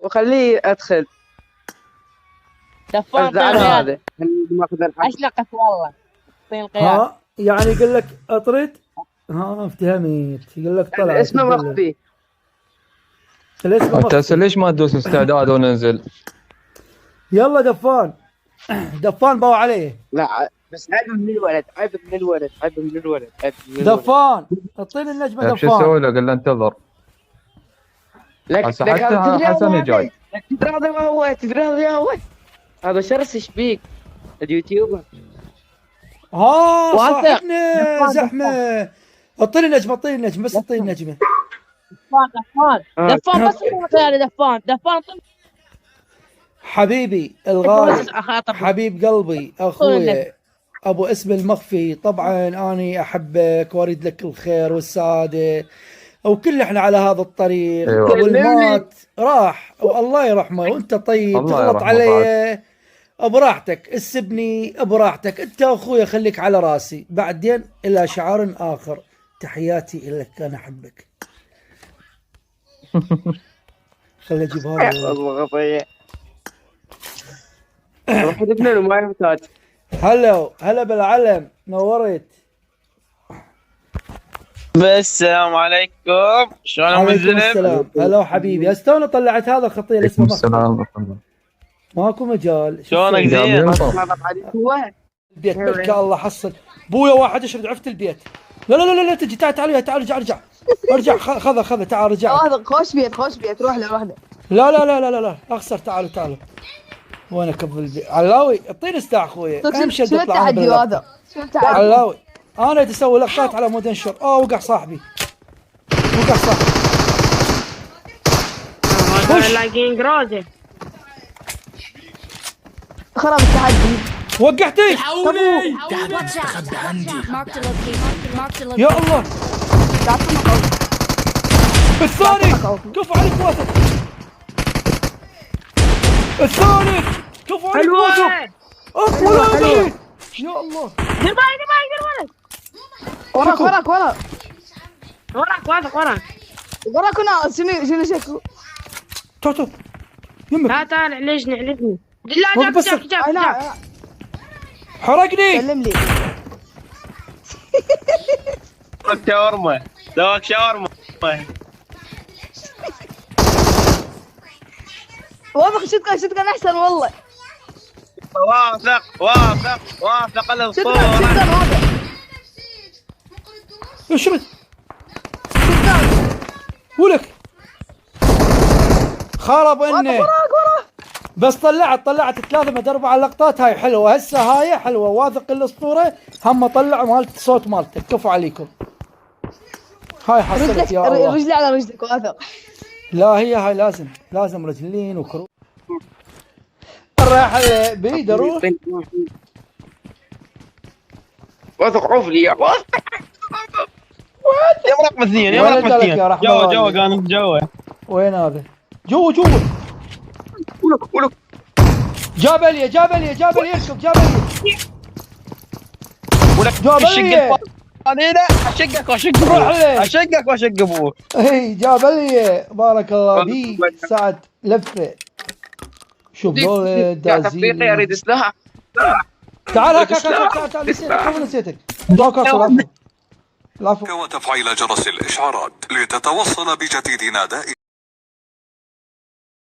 وخليه ادخل. دفان الزعل طين هذا غير خليه ماخذ الحق. اشلقت والله. طين قياد. ها يعني يقول لك اطرد. ها افتهمت، يقول لك طلعت اسمه الدلة. مخفي. الاسم انت مخفي. ليش ما تدوس استعداد وننزل؟ يلا دفان. دفان باو عليه. لا بس عيب من الولد، عيب من الولد، عيب من الولد، عيب من الولد. دفان اعطيني النجمة طيب شو اسوي دفان. له؟ قل له انتظر. لك هسه لك حتى هذا تدري حسن هذا جاي. لك تدري هذا ما هو، تدري هذا يا هو. هذا شرس شبيك اليوتيوبر. ها واثق. صاحبنا زحمة. اعطيني نجمة، اعطيني نجمة، بس اعطيني نجمة. دفان بس يا دفان طين. حبيبي الغالي، اخاطب. حبيب قلبي، اخويا ابو اسم المخفي، طبعا اني احبك واريد لك الخير والسعاده، وكل احنا على هذا الطريق. أيوة. ابو المات راح والله يرحمه، وانت طيب الله تغلط يرحمه علي براحتك، اسبني براحتك، انت اخويا خليك على راسي. بعدين الى شعار اخر، تحياتي لك، انا احبك. خلي اجيبها له. والله غطية. روح ابنه ما يحتاج. هلا بالعلم، نورت. السلام عليكم، شلونكم عليكم الزلم؟ السلام. هلا حبيبي، استونا طلعت هذا الخطيه اللي اسمه عليكم مخفي. السلام ورحمة الله. ماكو مجال. شلونك زين؟ هو البيت بركة الله حصل. بويا واحد اشرد عفت البيت. لا لا لا لا تجي، تعال ارجع ارجع. خذ تعال رجع. هذا خوش بيت روح له وحده. لا اخسر. تعالوا وينك بالبيت؟ علاوي اعطيني استاع اخوي. امشي شنو اطلع التحدي هذا؟ شنو التحدي؟ علاوي انا تسوي لقطات على مود انشر. وقع صاحبي. لاقين جروزه. خرب التحدي. وقعتي. يا الله. الثاني كفو عليك واثق. الثاني كفو عليك واثق. اقوى. يا الله. دير بالك. وراك وراك ناس. شنو شكو؟ تعال يمك. لا تعال علجني. لا بس جاب. حرقني. سلم لي. دوك شاورما. واثق شتكن احسن والله. واثق الاسطوره. شتكن هذا. اشرد. ولك خرب اني. بس طلعت 3 من 4 لقطات. هاي حلوه، هسه هاي حلوه. واثق الاسطوره هم طلع مالت الصوت مالته. كفو عليكم. هاي حصلت يا الله. رجلي على رجلك واثق. لا هاي لازم رجلين وكرو. راح بعيد اروح. واثق عفلي يا واثق. يا رقم 2 جوا كانوا جوا. وين هذا؟ جوا. ولك جاب لي يركب. جاب لي. ولك الشقه الفاضيه. اشقك واشق ابوه. اي جاب لي. بارك الله بيك. سعد لفه. شوف دول دازين. اريد سلاح. تعال نسيتك. العفو. وتفعيل جرس الإشعارات لتتوصل بجديدنا دائما.